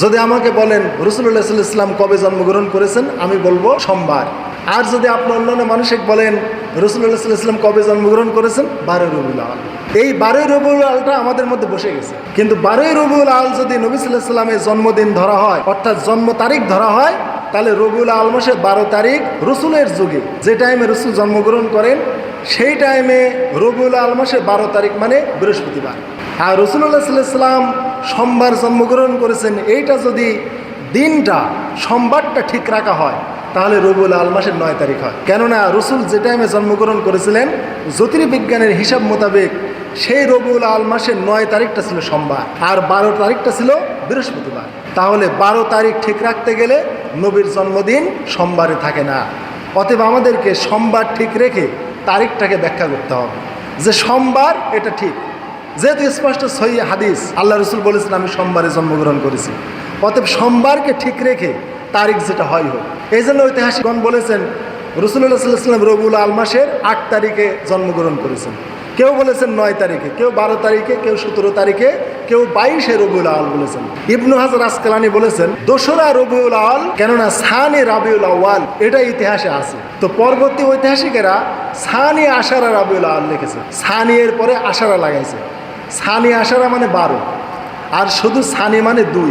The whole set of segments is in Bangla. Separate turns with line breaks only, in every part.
যদি আমাকে বলেন রাসূলুল্লাহ সাল্লাল্লাহু আলাইহি ওয়াসাল্লাম কবে জন্মগ্রহণ করেছেন, আমি বলবো সোমবার। আর যদি আপনি অন্যান্য মানুষকে বলেন রাসূলুল্লাহ সাল্লাল্লাহু আলাইহি ওয়াসাল্লাম কবে জন্মগ্রহণ করেছেন, 12 রবিউল আউয়াল। এই 12 রবিউল আউয়ালটা আমাদের মধ্যে বসে গেছে। কিন্তু 12 রবিউল আউয়াল যদি নবী সাল্লাল্লাহু আলাইহি ওয়াসাল্লামের জন্মদিন ধরা হয়, অর্থাৎ জন্ম তারিখ ধরা হয়, তাহলে রবিউল আউয়াল মাসের 12 তারিখ রসুলের যুগে যে টাইমে রসুল জন্মগ্রহণ করেন, সেই টাইমে রবিউল আউয়াল মাসের 12 তারিখ মানে বৃহস্পতিবার। আর রাসূলুল্লাহ সাল্লাল্লাহু আলাইহি ওয়াসাল্লাম সোমবার জন্মগ্রহণ করেছেন, এইটা যদি দিনটা সোমবারটা ঠিক রাখা হয়, তাহলে রবিউল আউয়াল মাসের 9 তারিখ হয়। কেননা রসুল যে টাইমে জন্মগ্রহণ করেছিলেন জ্যোতির্বিজ্ঞানের হিসাব মোতাবেক সেই রবিউল আউয়াল মাসের 9 তারিখটা ছিল সোমবার, আর 12 তারিখটা ছিল বৃহস্পতিবার। তাহলে 12 তারিখ ঠিক রাখতে গেলে নবীর জন্মদিন সোমবারে থাকে না। অতএব আমাদেরকে সোমবার ঠিক রেখে তারিখটাকে ব্যাখ্যা করতে হবে যে সোমবার এটা ঠিক, যেহেতু স্পষ্ট সহিহ হাদিস আল্লাহ রসুল বলেছেন আমি সোমবারে জন্মগ্রহণ করেছি। অতএব সোমবারকে ঠিক রেখে তারিখ যেটা হয় হোক। এই জন্য ঐতিহাসিকগণ বলেছেন রাসূলুল্লাহ সাল্লাল্লাহু আলাইহি ওয়াসাল্লাম রবিউল আউয়াল মাসের 8 তারিখে জন্মগ্রহণ করেছেন, কেউ বলেছেন 9 তারিখে, কেউ 12 তারিখে, কেউ 17 তারিখে, কেউ 22 রবিউল আউয়াল বলেছেন। ইবনু হাজার আসকালানি বলেছেন 2রা রবিউল আউয়াল, কেননা সানি রাবিউল আউয়াল এটা ইতিহাসে আছে। তো পরবর্তী ঐতিহাসিকেরা সানি আশারা রাবিউল আউয়াল লিখেছে, সানি এর পরে আশারা লাগাইছে। সানি আশারা মানে 12, আর শুধু সানি মানে 2।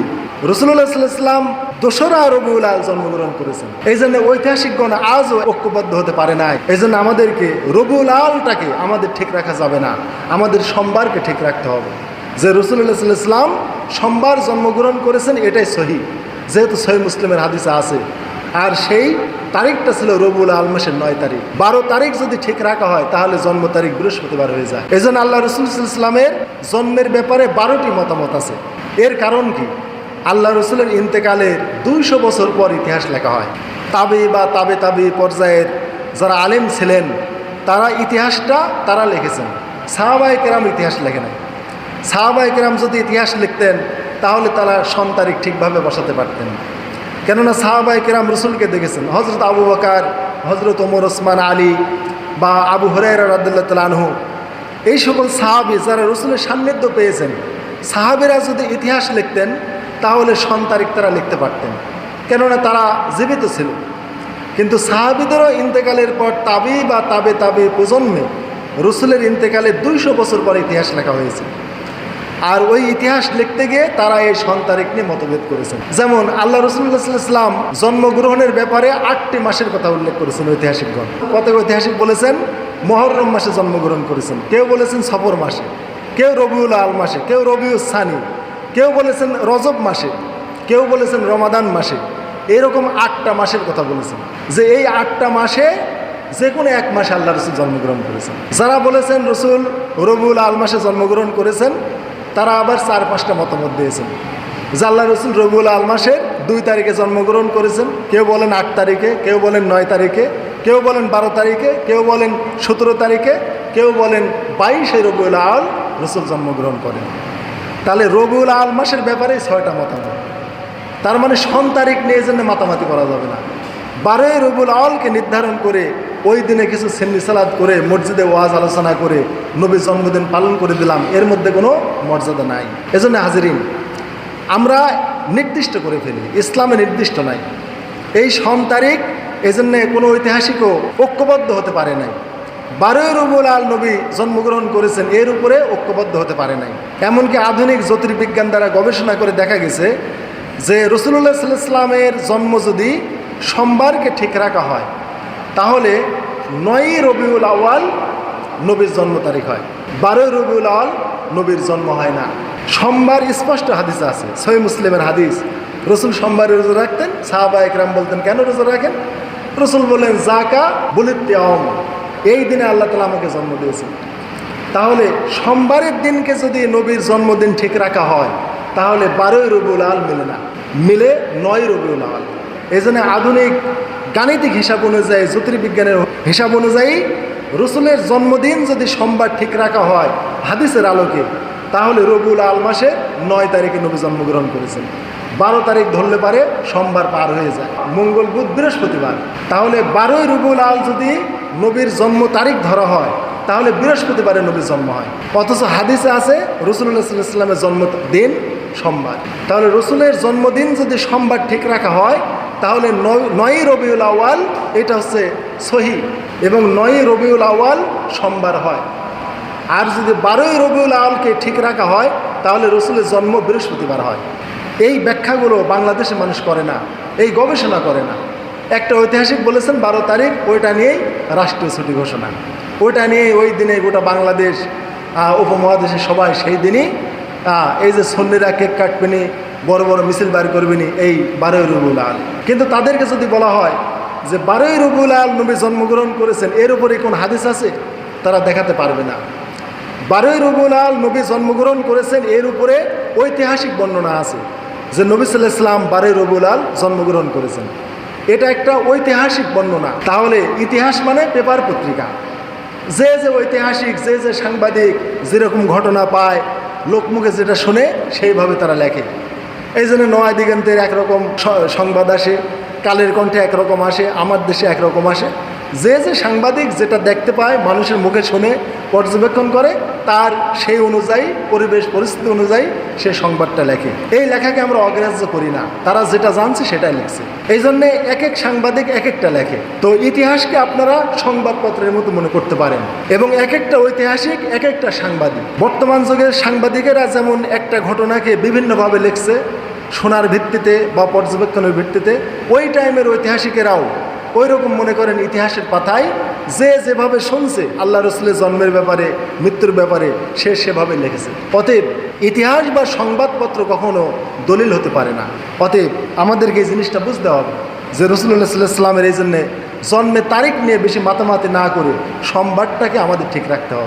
রাসূলুল্লাহ সাল্লাল্লাহু আলাইহি ওয়াসাল্লাম 2রা রবিউল আউয়াল জন্মগ্রহণ করেছেন। এই জন্য ঐতিহাসিকগণ আজও ঐক্যবদ্ধ হতে পারে নাই। এই জন্য আমাদেরকে রবিউল আউয়ালটাকে আমাদের ঠিক রাখা যাবে না, আমাদের সোমবারকে ঠিক রাখতে হবে। যে রাসূলুল্লাহ সাল্লাল্লাহু আলাইহি ওয়াসাল্লাম সোমবার জন্মগ্রহণ করেছেন এটাই সহিহ, যেহেতু সহিহ মুসলিমের হাদিসে আছে। আর সেই তারিখটা ছিল রবিউল আউয়াল মাসের 9 তারিখ। 12 তারিখ যদি ঠিক রাখা হয় তাহলে জন্ম তারিখ বৃহস্পতিবার হয়ে যায়। এই জন্য আল্লাহ রাসূল সাল্লাল্লাহু আলাইহি ওয়াসাল্লামের জন্মের ব্যাপারে 12টি মতামত আছে। এর কারণ কি? আল্লাহ রসুলের ইন্তেকালের 200 বছর পর ইতিহাস লেখা হয়। তাবি বা তাবে পর্যায়ের যারা আলেম ছিলেন তারা ইতিহাসটা তারা লিখেছেন, সাহাবায়ে কেরাম ইতিহাস লেখে নাই। সাহাবায়ে কেরাম যদি ইতিহাস লিখতেন তাহলে তারা সন তারিখ ঠিকভাবে বসাতে পারতেন। কেননা সাহাবায়ে কেরাম রসুলকে দেখেছেন। হজরত আবু বকর, হজরত ওমর, ওসমান, আলী বা আবু হুরায়রা রাদিয়াল্লাহু তাআলা আনহু, এই সকল সাহাবী যারা রসুলের সান্নিধ্য পেয়েছেন, সাহাবীরা যদি ইতিহাস লিখতেন তাহলে সন তারিখ তারা লিখতে পারতেন, কেননা তারা জীবিত ছিল। কিন্তু সাহাবীদেরও ইন্তেকালের পর তাবি বা তাবে প্রজন্মে রসুলের ইন্তেকালের 200 বছর পর ইতিহাস লেখা হয়েছে। আর ওই ইতিহাস লিখতে গিয়ে তারা এই সন তারিখ নিয়ে মতভেদ করেছেন। যেমন আল্লাহ রাসূলুল্লাহ সাল্লাল্লাহু আলাইহি ওয়াসাল্লাম জন্মগ্রহণের ব্যাপারে 8টি মাসের কথা উল্লেখ করেছেন ঐতিহাসিকগণ। কত ঐতিহাসিক বলেছেন মুহররম মাসে জন্মগ্রহণ করেছেন, কেউ বলেছেন সফর মাসে, কেউ রবিউল আউয়াল মাসে, কেউ রবিউস সানি, কেউ বলেছেন রজব মাসে, কেউ বলেছেন রমাদান মাসে। এরকম 8টা মাসের কথা বলেছেন, যে এই 8টা মাসে যে কোনো এক মাসে আল্লাহ রসুল জন্মগ্রহণ করেছেন। যারা বলেছেন রসুল রবিউল আউয়াল মাসে জন্মগ্রহণ করেছেন তারা আবার 4-5টা মতামত দিয়েছেন যে আল্লাহ রসুল রবিউল আউয়াল মাসের 2 তারিখে জন্মগ্রহণ করেছেন, কেউ বলেন 8 তারিখে, কেউ বলেন 9 তারিখে, কেউ বলেন 12 তারিখে, কেউ বলেন 17 তারিখে, কেউ বলেন 22 রবিউল আউয়াল রসুল জন্মগ্রহণ করেন। তাহলে রবিউল আউয়াল মাসের ব্যাপারে 6টা মতামত। তার মানে সন তারিখ নিয়ে জন্য মাতামাতি করা যাবে না। 12 রবিউল আউয়ালকে নির্ধারণ করে ওই দিনে কিছু সুন্নি সালাত করে মসজিদে ওয়াজ আলোচনা করে নবীর জন্মদিন পালন করে দিলাম, এর মধ্যে কোনো মর্যাদা নাই। এজন্য হাজিরিন, আমরা নির্দিষ্ট করে ফেলি, ইসলামে নির্দিষ্ট নাই এই সন তারিখ। এজন্য কোনো ঐতিহাসিকও ঐক্যবদ্ধ হতে পারে নাই। 12 রবিউল আউয়াল নবী জন্মগ্রহণ করেছেন এর উপরে ঐক্যবদ্ধ হতে পারে নাই। এমনকি আধুনিক জ্যোতির্বিজ্ঞান দ্বারা গবেষণা করে দেখা গেছে যে রাসূলুল্লাহ সাল্লাল্লাহু আলাইহি ওয়াসাল্লামের জন্ম যদি সোমবারকে ঠিক রাখা হয় তাহলে 9 রবিউল আউয়াল নবীর জন্ম তারিখ হয়, 12 রবিউল আউয়াল নবীর জন্ম হয় না। সোমবার স্পষ্ট হাদিস আছে, সহিহ মুসলিমের হাদিস। রসুল সোমবারে রোজা রাখতেন, সাহাবায়ে কেরাম বলতেন কেন রোজা রাখেন? রসুল বললেন জাকা বুলিত্তিয়াম, এই দিনে আল্লাহ তাআলা আমাকে জন্ম দিয়েছেন। তাহলে সোমবারের দিনকে যদি নবীর জন্মদিন ঠিক রাখা হয় তাহলে 12 রবিউল আউয়াল মিলে না, মিলে 9 রবিউল আউয়াল। এই জন্য আধুনিক গাণিতিক হিসাব অনুযায়ী, জ্যোতির্বিজ্ঞানের হিসাব অনুযায়ী রসুলের জন্মদিন যদি সোমবার ঠিক রাখা হয় হাদিসের আলোকে, তাহলে রবিউল আউয়াল মাসের 9 তারিখে নবী জন্মগ্রহণ করেছেন। 12 তারিখ ধরলে পারে সোমবার পার হয়ে যায়, মঙ্গল, বুধ, বৃহস্পতিবার। তাহলে 12 রবিউল আউয়াল যদি নবীর জন্ম তারিখ ধরা হয় তাহলে বৃহস্পতিবারে নবীর জন্ম হয়। অথচ হাদিসে আছে রাসূলুল্লাহ সাল্লাল্লাহু আলাইহি ওয়াসাল্লামের জন্মদিন সোমবার। তাহলে রসুলের জন্মদিন যদি সোমবার ঠিক রাখা হয় তাহলে 9ই রবিউল আউয়াল এটা হচ্ছে সহি, এবং 9ই রবিউল আউয়াল সোমবার হয়। আর যদি 12ই রবিউল আউয়ালকে ঠিক রাখা হয় তাহলে রসুলের জন্ম বৃহস্পতিবার হয়। এই ব্যাখ্যাগুলো বাংলাদেশে মানুষ করে না, এই গবেষণা করে না। একটা ঐতিহাসিক বলেছেন 12 তারিখ, ওইটা নিয়েই রাষ্ট্রীয় ছুটি ঘোষণা, ওইটা নিয়ে ওই দিনে গোটা বাংলাদেশ উপমহাদেশে সবাই সেই দিনই এই যে সুন্নিরা কেক কাটবেনি, বড় বড় মিছিল বার করবেনি এই 12ই রবিউল আউয়াল। কিন্তু তাদেরকে যদি বলা হয় যে 12ই রবিউল আউয়াল নবী জন্মগ্রহণ করেছেন, এর উপরে কোন হাদিস আছে, তারা দেখাতে পারবে না। 12ই রবিউল আউয়াল নবী জন্মগ্রহণ করেছেন এর উপরে ঐতিহাসিক বর্ণনা আছে যে নবী সাল্লাল্লাহু আলাইহি ওয়াসাল্লাম 12ই রবিউল আউয়াল জন্মগ্রহণ করেছেন, এটা একটা ঐতিহাসিক বর্ণনা। তাহলে ইতিহাস মানে পেপার পত্রিকা, যে যে ঐতিহাসিক, যে যে সাংবাদিক যেরকম ঘটনা পায়, লোকমুখে যেটা শুনে সেইভাবে তারা লেখে। এই জন্য নয়া দিগন্তের একরকম সংবাদ আসে, কালের কণ্ঠে একরকম আসে, আমার দেশে একরকম আসে। যে যে সাংবাদিক যেটা দেখতে পায়, মানুষের মুখে শুনে, পর্যবেক্ষণ করে, তার সেই অনুযায়ী পরিবেশ পরিস্থিতি অনুযায়ী সে সংবাদটা লেখে। এই লেখাকে আমরা অগ্রাহ্য করি না, তারা যেটা জানছে সেটাই লিখছে। এই জন্যে এক এক সাংবাদিক এক একটা লেখে। তো ইতিহাসকে আপনারা সংবাদপত্রের মতো মনে করতে পারেন, এবং এক একটা ঐতিহাসিক এক একটা সাংবাদিক। বর্তমান যুগের সাংবাদিকেরা যেমন একটা ঘটনাকে বিভিন্নভাবে লিখছে, শোনার ভিত্তিতে বা পর্যবেক্ষণের ভিত্তিতে, ওই টাইমের ঐতিহাসিকেরাও ওই রকম মনে করেন ইতিহাসের পাতায় যে যেভাবে শুনছে আল্লাহ রসুলের জন্মের ব্যাপারে, মৃত্যুর ব্যাপারে, সে সেভাবে লিখেছে। অতএব ইতিহাস বা সংবাদপত্র কখনো দলিল হতে পারে না। অতএব আমাদেরকে এই জিনিসটা বুঝতে হবে যে রাসূলুল্লাহ সাল্লাল্লাহু আলাইহি ওয়াসাল্লামের এই জন্যে জন্মের তারিখ নিয়ে বেশি মাতামাতি না করে সোমবারটাকে আমাদের ঠিক রাখতে হবে।